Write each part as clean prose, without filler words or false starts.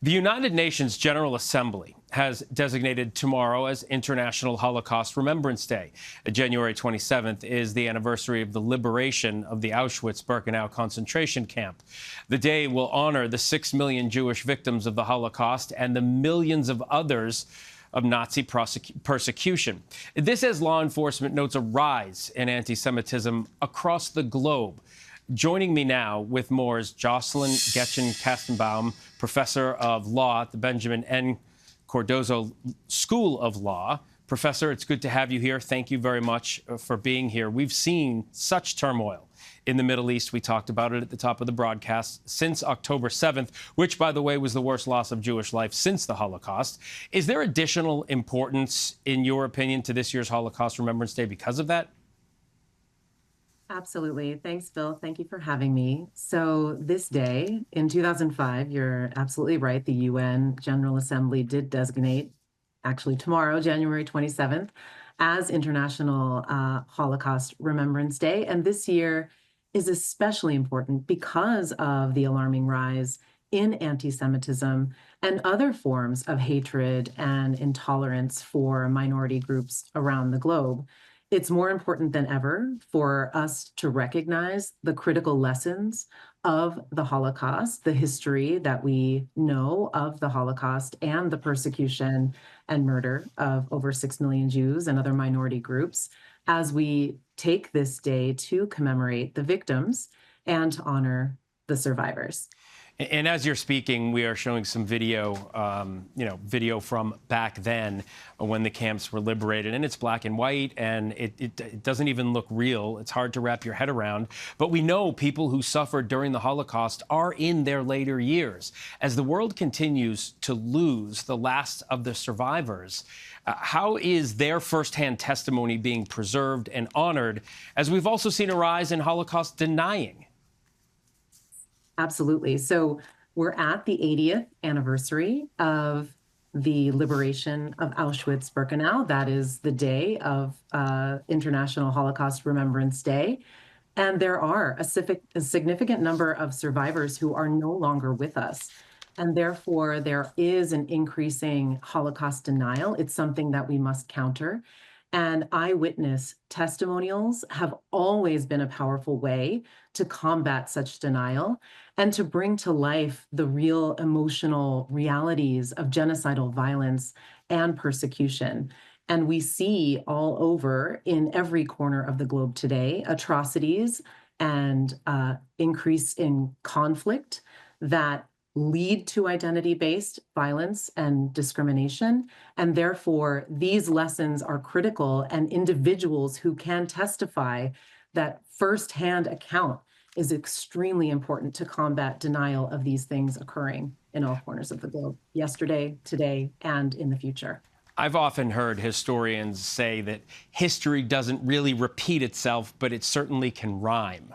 The United Nations General Assembly has designated tomorrow as International Holocaust Remembrance Day. January 27th is the anniversary of the liberation of the Auschwitz-Birkenau concentration camp. The day will honor the 6 million Jewish victims of the Holocaust and the millions of others of Nazi persecution. This as law enforcement notes a rise in anti-Semitism across the globe. Joining me now with more is Jocelyn Getgen Kestenbaum, professor of law at the Benjamin N. Cardozo School of Law. Professor, it's good to have you here. Thank you very much for being here. We've seen such turmoil in the Middle East. We talked about it at the top of the broadcast since October 7th, which, by the way, was the worst loss of Jewish life since the Holocaust. Is there additional importance, in your opinion, to this year's Holocaust Remembrance Day because of that? Absolutely. Thanks, Bill. Thank you for having me. So this day in 2005, you're absolutely right. The UN General Assembly did designate, actually tomorrow, January 27th, as International Holocaust Remembrance Day. And this year is especially important because of the alarming rise in anti-Semitism and other forms of hatred and intolerance for minority groups around the globe. It's more important than ever for us to recognize the critical lessons of the Holocaust, the history that we know of the Holocaust and the persecution and murder of over 6 million Jews and other minority groups, as we take this day to commemorate the victims and to honor the survivors. And as you're speaking, we are showing some video, video from back then when the camps were liberated. And it's black and white, and it doesn't even look real. It's hard to wrap your head around. But we know people who suffered during the Holocaust are in their later years. As the world continues to lose the last of the survivors, how is their firsthand testimony being preserved and honored, as we've also seen a rise in Holocaust denying? Absolutely. So we're at the 80th anniversary of the liberation of Auschwitz-Birkenau. That is the day of International Holocaust Remembrance Day. And there are a significant number of survivors who are no longer with us. And therefore, there is an increasing Holocaust denial. It's something that we must counter. And eyewitness testimonials have always been a powerful way to combat such denial and to bring to life the real emotional realities of genocidal violence and persecution. And we see all over in every corner of the globe today atrocities and increase in conflict that lead to identity-based violence and discrimination. And therefore, these lessons are critical, and individuals who can testify that firsthand account is extremely important to combat denial of these things occurring in all corners of the globe, yesterday, today, and in the future. I've often heard historians say that history doesn't really repeat itself, but it certainly can rhyme.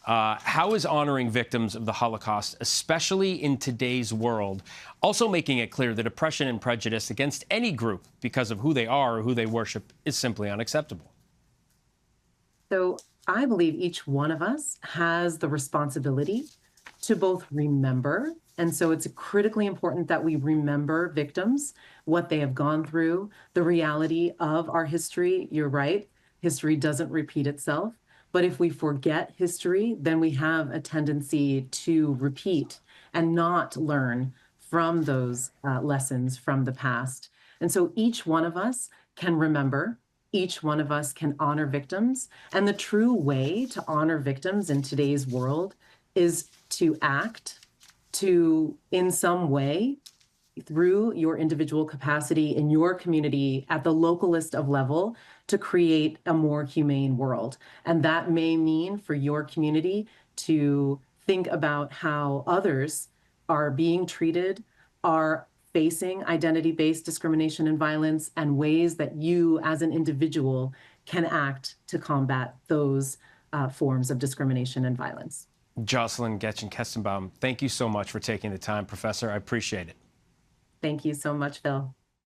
How is honoring victims of the Holocaust, especially in today's world, also making it clear that oppression and prejudice against any group because of who they are or who they worship is simply unacceptable? So I believe each one of us has the responsibility to both remember, and so it's critically important that we remember victims, what they have gone through, the reality of our history. You're right, history doesn't repeat itself. But if we forget history, then we have a tendency to repeat and not learn from those lessons from the past. And so each one of us can remember, each one of us can honor victims. And the true way to honor victims in today's world is to act to, in some way, through your individual capacity in your community at the localist of level, to create a more humane world. And that may mean for your community to think about how others are being treated, are facing identity-based discrimination and violence, and ways that you as an individual can act to combat those forms of discrimination and violence. Jocelyn Getgen Kestenbaum, thank you so much for taking the time, Professor. I appreciate it. Thank you so much, Phil.